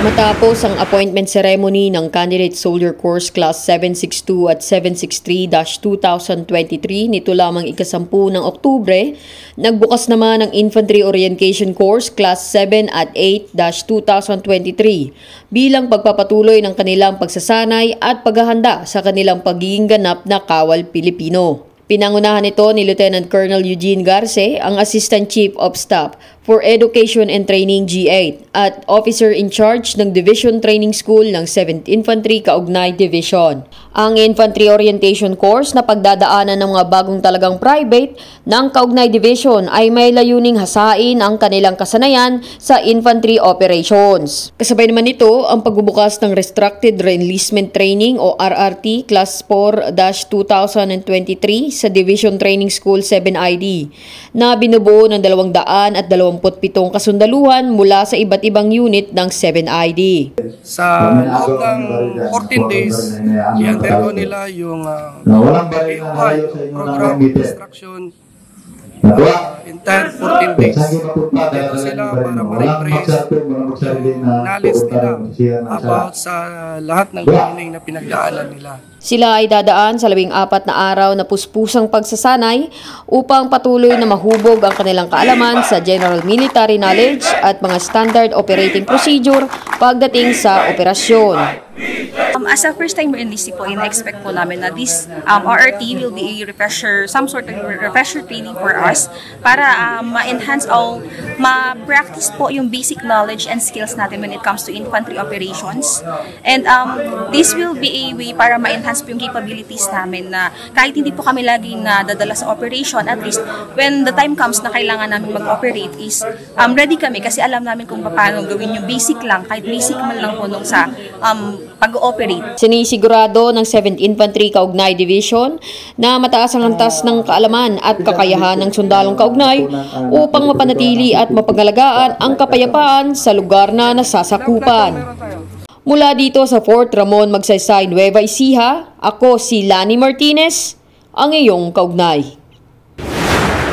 Matapos ang appointment ceremony ng Candidate Soldier Course Class 762 at 763-2023 nito lamang ikasampu ng Oktubre, nagbukas naman ang Infantry Orientation Course Class 7 at 8-2023 bilang pagpapatuloy ng kanilang pagsasanay at paghahanda sa kanilang pagiging ganap na kawal Pilipino. Pinangunahan ito ni Lieutenant Colonel Eugene Garce, ang Assistant Chief of Staff for Education and Training G8 at Officer in Charge ng Division Training School ng 7th Infantry Kaugnay Division. Ang Infantry Orientation Course na pagdadaanan ng mga bagong talagang private ng Kaugnay Division ay may layuning hasain ang kanilang kasanayan sa infantry operations. Kasabay naman nito ang pagbubukas ng Restricted Reenlistment Training o RRT Class 4-2023 sa Division Training School 7ID na binubuo ng 227 kasundaluhan mula sa iba't ibang unit ng 7ID. Sa loob ng 14 days, i-undergo nila yung program instruction entire 14 days. Dito sila para ma-refresh yung knowledge nila about sa lahat ng training na pinagdaanan nila. Sila ay dadaan sa 14 na araw na puspusang pagsasanay upang patuloy na mahubog ang kanilang kaalaman sa general military knowledge at mga standard operating procedure pagdating sa operasyon. As a first-timer enlistee po, in-expect po namin na this RRT will be a refresher, some sort of refresher training for us para ma-enhance o ma-practice po yung basic knowledge and skills natin when it comes to infantry operations. And this will be a way para ma-enhance po yung capabilities namin na kahit hindi po kami laging nadadala sa operation, at least when the time comes na kailangan namin mag-operate is ready kami kasi alam namin kung paano gawin yung basic lang, kahit basic man lang po nung sa pag-ooperate. Sinisigurado ng 7th Infantry Kaugnay Division na mataas ang antas ng kaalaman at kakayahan ng sundalong kaugnay upang mapanatili at mapangalagaan ang kapayapaan sa lugar na nasasakupan. Mula dito sa Fort Ramon Magsaysay, Nueva Ecija, ako si Lani Martinez, ang iyong kaugnay.